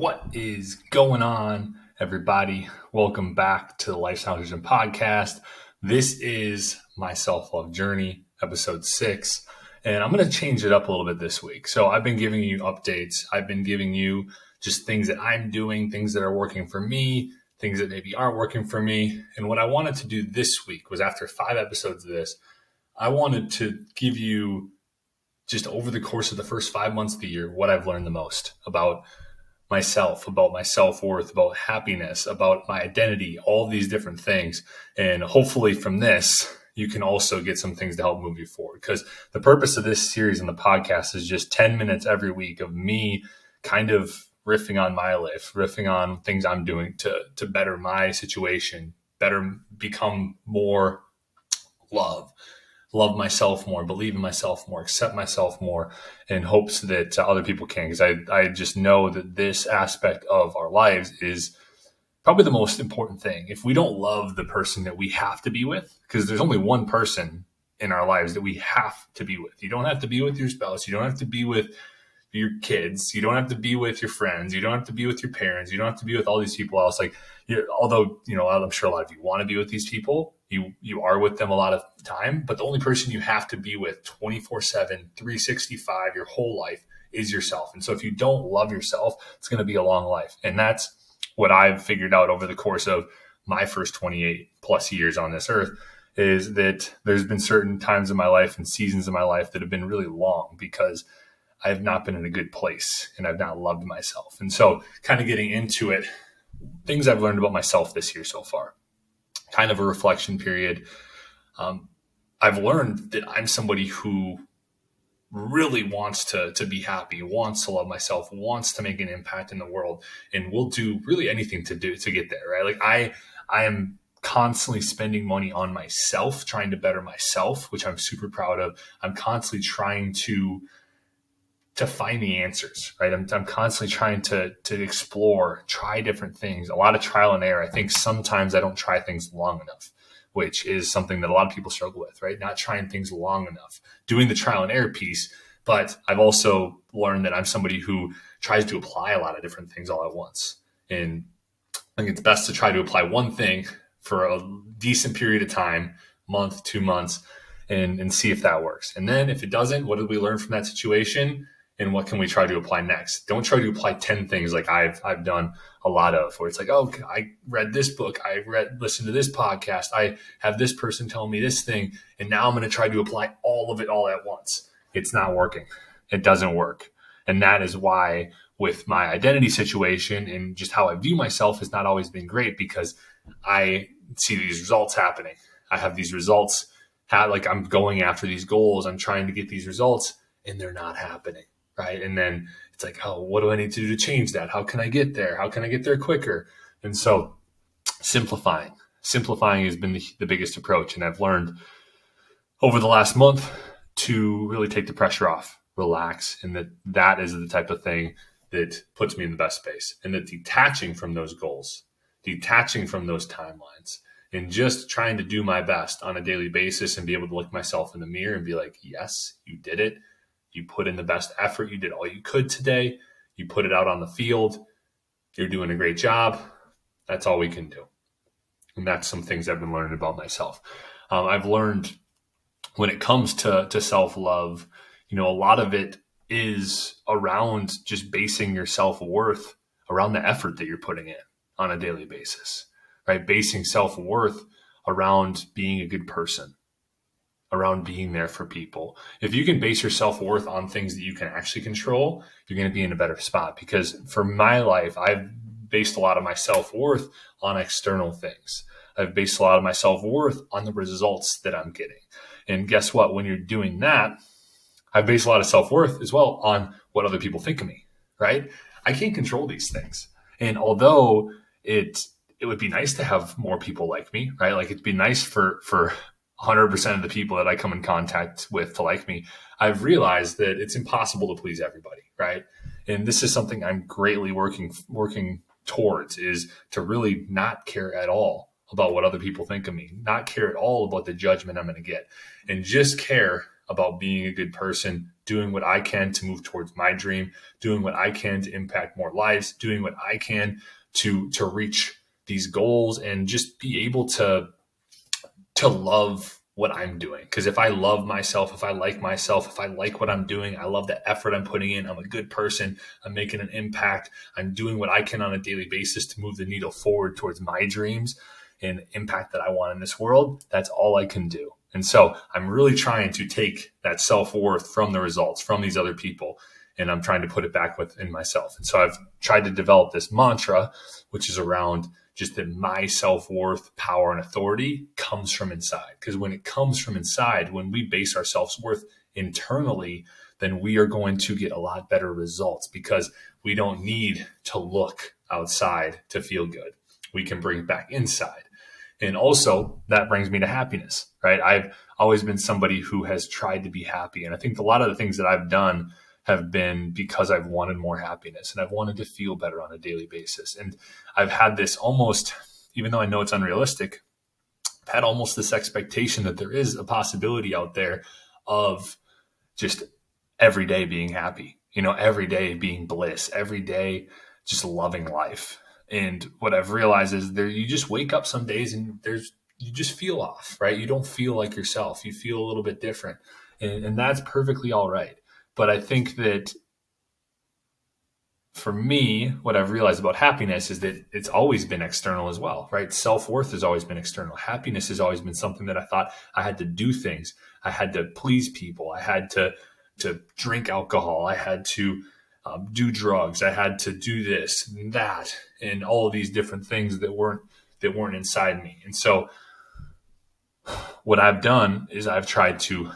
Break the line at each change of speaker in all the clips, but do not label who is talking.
What is going on, everybody? Welcome back to the Lifestyle Vision Podcast. This is my self-love journey, episode 6, and I'm going to change it up a little bit this week. So I've been giving you updates. I've been giving you just things that I'm doing, things that are working for me, things that maybe aren't working for me. And what I wanted to do this week was, after 5 episodes of this, I wanted to give you, just over the course of the first 5 months of the year, what I've learned the most about myself, about my self-worth, about happiness, about my identity, all these different things. And hopefully from this, you can also get some things to help move you forward. Because the purpose of this series on the podcast is just 10 minutes every week of me kind of riffing on my life, riffing on things I'm doing to better my situation, better become more love myself more, believe in myself more, accept myself more, in hopes that other people can. Because I just know that this aspect of our lives is probably the most important thing. If we don't love the person that we have to be with, because there's only one person in our lives that we have to be with. You don't have to be with your spouse. You don't have to be with your kids. You don't have to be with your friends. You don't have to be with your parents. You don't have to be with all these people else. Although, I'm sure a lot of you want to be with these people. You are with them a lot of time, but the only person you have to be with 24/7, 365, your whole life is yourself. And so if you don't love yourself, it's going to be a long life. And that's what I've figured out over the course of my first 28 plus years on this earth, is that there's been certain times in my life and seasons in my life that have been really long because I have not been in a good place and I've not loved myself. And so kind of getting into it, things I've learned about myself this year so far, kind of a reflection period. I've learned that I'm somebody who really wants to be happy, wants to love myself, wants to make an impact in the world, and will do really anything to get there, right? Like I am constantly spending money on myself, trying to better myself, which I'm super proud of. I'm constantly trying to find the answers, right? I'm constantly trying to explore, try different things, a lot of trial and error. I think sometimes I don't try things long enough, which is something that a lot of people struggle with, right? Not trying things long enough, doing the trial and error piece. But I've also learned that I'm somebody who tries to apply a lot of different things all at once. And I think it's best to try to apply one thing for a decent period of time, month, 2 months, and see if that works. And then if it doesn't, what did we learn from that situation? And what can we try to apply next? Don't try to apply 10 things like I've done a lot of, where it's like, oh, I read this book, listened to this podcast, I have this person tell me this thing, and now I'm going to try to apply all of it all at once. It's not working. It doesn't work. And that is why with my identity situation and just how I view myself has not always been great, because I see these results happening. I have these results, like I'm going after these goals, I'm trying to get these results, and they're not happening. Right. And then it's like, oh, what do I need to do to change that? How can I get there? How can I get there quicker? And so simplifying has been the biggest approach. And I've learned over the last month to really take the pressure off, relax. And that is the type of thing that puts me in the best space. And that detaching from those goals, detaching from those timelines, and just trying to do my best on a daily basis and be able to look myself in the mirror and be like, yes, you did it. You put in the best effort. You did all you could today. You put it out on the field. You're doing a great job. That's all we can do. And that's some things I've been learning about myself. I've learned when it comes to self-love, a lot of it is around just basing your self-worth around the effort that you're putting in on a daily basis, right? Basing self-worth around being a good person, around being there for people. If you can base your self-worth on things that you can actually control, you're going to be in a better spot. Because for my life, I've based a lot of my self-worth on external things. I've based a lot of my self-worth on the results that I'm getting. And guess what? When you're doing that, I've based a lot of self-worth as well on what other people think of me, right? I can't control these things. And although it would be nice to have more people like me, right? Like it'd be nice for 100% of the people that I come in contact with to like me, I've realized that it's impossible to please everybody, right? And this is something I'm greatly working towards, is to really not care at all about what other people think of me, not care at all about the judgment I'm going to get, and just care about being a good person, doing what I can to move towards my dream, doing what I can to impact more lives, doing what I can to reach these goals, and just be able to love what I'm doing. Because if I love myself, if I like myself, if I like what I'm doing, I love the effort I'm putting in, I'm a good person, I'm making an impact, I'm doing what I can on a daily basis to move the needle forward towards my dreams and impact that I want in this world, that's all I can do. And so I'm really trying to take that self-worth from the results, from these other people, and I'm trying to put it back within myself. And so I've tried to develop this mantra, which is around just that my self-worth, power, and authority comes from inside. Because when it comes from inside, when we base our self-worth internally, then we are going to get a lot better results, because we don't need to look outside to feel good. We can bring it back inside. And also that brings me to happiness, right? I've always been somebody who has tried to be happy. And I think a lot of the things that I've done have been because I've wanted more happiness and I've wanted to feel better on a daily basis. And I've had this almost, even though I know it's unrealistic, I've had almost this expectation that there is a possibility out there of just every day being happy, every day being bliss, every day just loving life. And what I've realized is you just wake up some days and you just feel off, right? You don't feel like yourself. You feel a little bit different, and that's perfectly all right. But I think that for me, what I've realized about happiness is that it's always been external as well, right? Self-worth has always been external. Happiness has always been something that I thought I had to do things. I had to please people. I had to drink alcohol. I had to do drugs. I had to do this and that, and all of these different things that weren't inside me. And so what I've done is I've tried to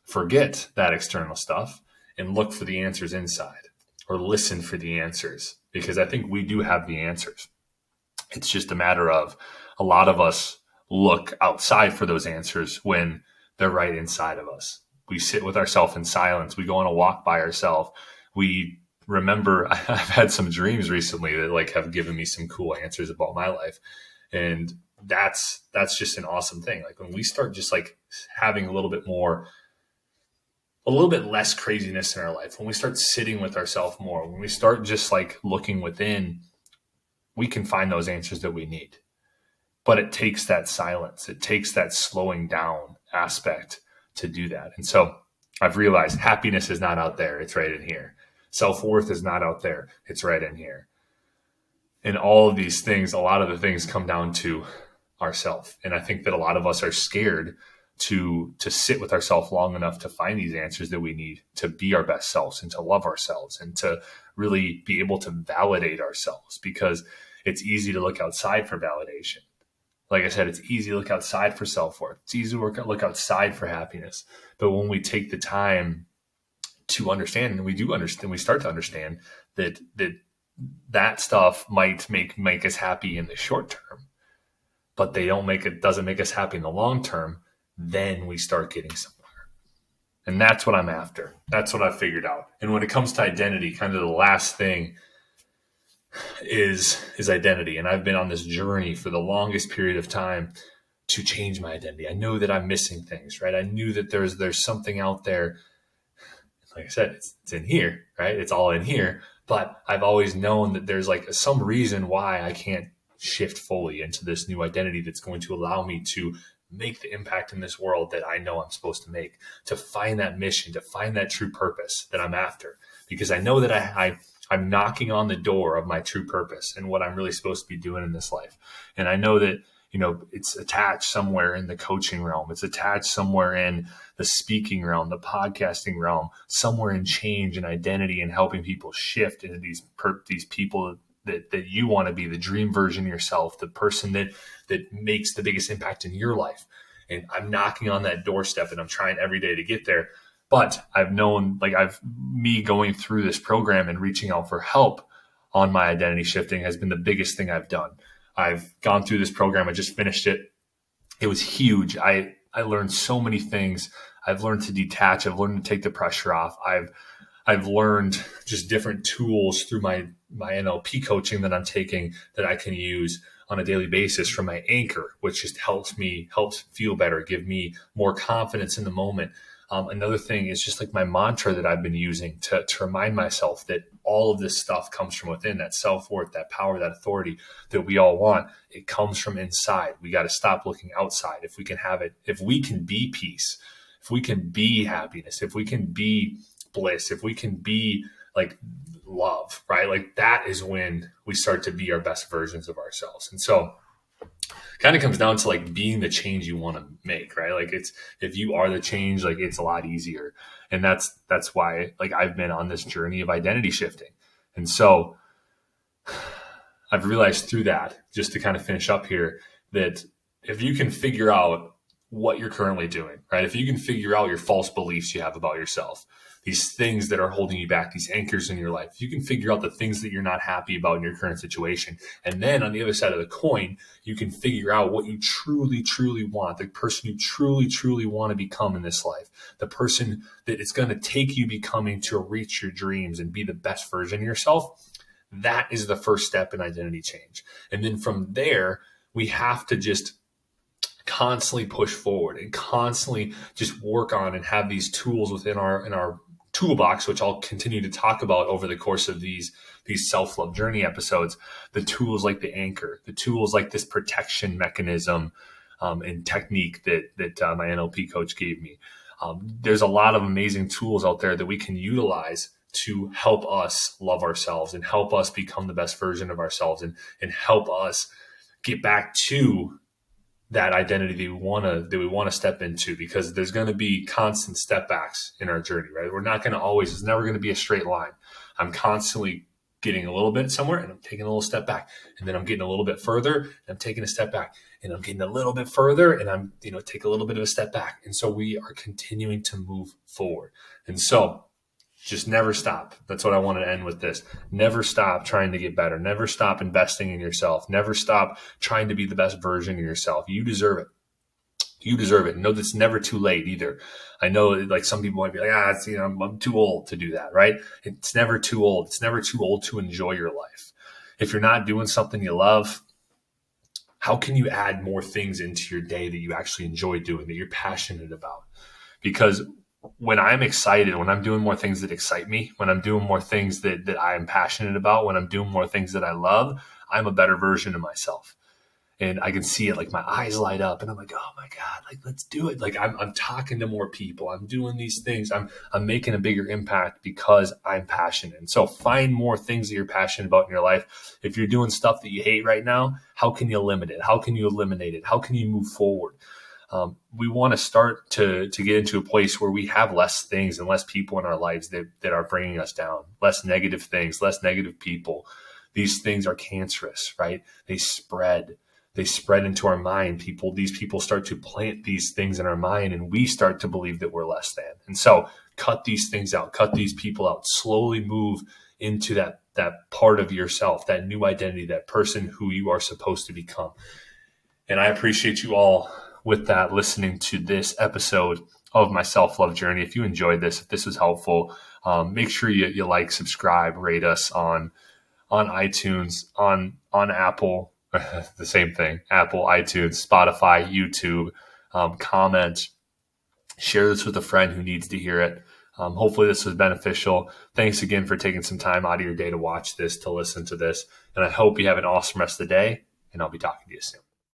forget that external stuff and look for the answers inside, or listen for the answers, because I think we do have the answers. It's just a matter of a lot of us look outside for those answers when they're right inside of us. We sit with ourselves in silence. We go on a walk by ourselves. We remember, I've had some dreams recently that have given me some cool answers about my life. And that's just an awesome thing. When we start just having a little bit less craziness in our life, when we start sitting with ourselves more, when we start just looking within, we can find those answers that we need. But it takes that silence. It takes that slowing down aspect to do that. And so I've realized happiness is not out there. It's right in here. Self-worth is not out there. It's right in here. And all of these things, a lot of the things come down to ourself. And I think that a lot of us are scared to sit with ourselves long enough to find these answers that we need to be our best selves and to love ourselves and to really be able to validate ourselves, because it's easy to look outside for validation. Like I said, it's easy to look outside for self-worth. It's easy to look outside for happiness. But when we take the time to understand, and we do understand, we start to understand that stuff might make us happy in the short term, but doesn't make us happy in the long term, then we start getting somewhere. And that's what I'm after. That's what I've figured out. And when it comes to identity, kind of the last thing is identity. And I've been on this journey for the longest period of time to change my identity. I know that I'm missing things, right? I knew that there's something out there. Like I said, it's in here, right? It's all in here. But I've always known that there's some reason why I can't shift fully into this new identity that's going to allow me to make the impact in this world that I know I'm supposed to make, to find that mission, to find that true purpose that I'm after. Because I know that I'm knocking on the door of my true purpose and what I'm really supposed to be doing in this life. And I know that, it's attached somewhere in the coaching realm. It's attached somewhere in the speaking realm, the podcasting realm, somewhere in change and identity and helping people shift into these people that you want to be, the dream version of yourself, the person that makes the biggest impact in your life. And I'm knocking on that doorstep and I'm trying every day to get there. But I've known, me going through this program and reaching out for help on my identity shifting has been the biggest thing I've done. I've gone through this program. I just finished it. It was huge. I learned so many things. I've learned to detach. I've learned to take the pressure off. I've learned just different tools through my NLP coaching that I'm taking that I can use on a daily basis from my anchor, which just helps feel better, give me more confidence in the moment. Another thing is just like my mantra that I've been using to remind myself that all of this stuff comes from within, that self-worth, that power, that authority that we all want. It comes from inside. We got to stop looking outside. If we can have it, if we can be peace, if we can be happiness, if we can be bliss, if we can be like love, right? Like that is when we start to be our best versions of ourselves. And so kind of comes down to like being the change you want to make, right? Like it's, if you are the change, like it's a lot easier. And that's why like I've been on this journey of identity shifting. And so I've realized through that, just to kind of finish up here, that if you can figure out what you're currently doing, right? If you can figure out your false beliefs you have about yourself, these things that are holding you back, these anchors in your life, if you can figure out the things that you're not happy about in your current situation, and then on the other side of the coin, you can figure out what you truly, truly want, the person you truly, truly want to become in this life, the person that it's going to take you becoming to reach your dreams and be the best version of yourself. That is the first step in identity change. And then from there, we have to just constantly push forward and constantly just work on and have these tools within our toolbox, which I'll continue to talk about over the course of these self-love journey episodes. The tools like the anchor, the tools like this protection mechanism and technique that my NLP coach gave me. There's a lot of amazing tools out there that we can utilize to help us love ourselves and help us become the best version of ourselves and help us get back to that identity that we want to step into, because there's going to be constant step backs in our journey, right? We're not going to always, it's never going to be a straight line. I'm constantly getting a little bit somewhere and I'm taking a little step back, and then I'm getting a little bit further and I'm taking a step back, and I'm getting a little bit further and I'm, take a little bit of a step back. And so we are continuing to move forward. And so just never stop. That's what I want to end with this. Never stop trying to get better. Never stop investing in yourself. Never stop trying to be the best version of yourself. You deserve it. You deserve it. Know that's never too late either. I know like some people might be like, I'm too old to do that, right? It's never too old. It's never too old to enjoy your life. If you're not doing something you love, how can you add more things into your day that you actually enjoy doing, that you're passionate about? Because when I'm excited, when I'm doing more things that excite me, when I'm doing more things that I am passionate about, when I'm doing more things that I love, I'm a better version of myself. And I can see it, like my eyes light up and I'm like, oh my God, like, let's do it. Like I'm talking to more people. I'm doing these things. I'm making a bigger impact because I'm passionate. And so find more things that you're passionate about in your life. If you're doing stuff that you hate right now, how can you limit it? How can you eliminate it? How can you move forward? We want to start to get into a place where we have less things and less people in our lives that are bringing us down, less negative things, less negative people. These things are cancerous, right? They spread into our mind. These people start to plant these things in our mind, and we start to believe that we're less than. And so cut these things out, cut these people out, slowly move into that part of yourself, that new identity, that person who you are supposed to become. And I appreciate you all with that, listening to this episode of my self-love journey. If you enjoyed this, if this was helpful, make sure you like, subscribe, rate us on iTunes, on Apple, the same thing, Apple, iTunes, Spotify, YouTube, comment, share this with a friend who needs to hear it. Hopefully this was beneficial. Thanks again for taking some time out of your day to watch this, to listen to this. And I hope you have an awesome rest of the day, and I'll be talking to you soon.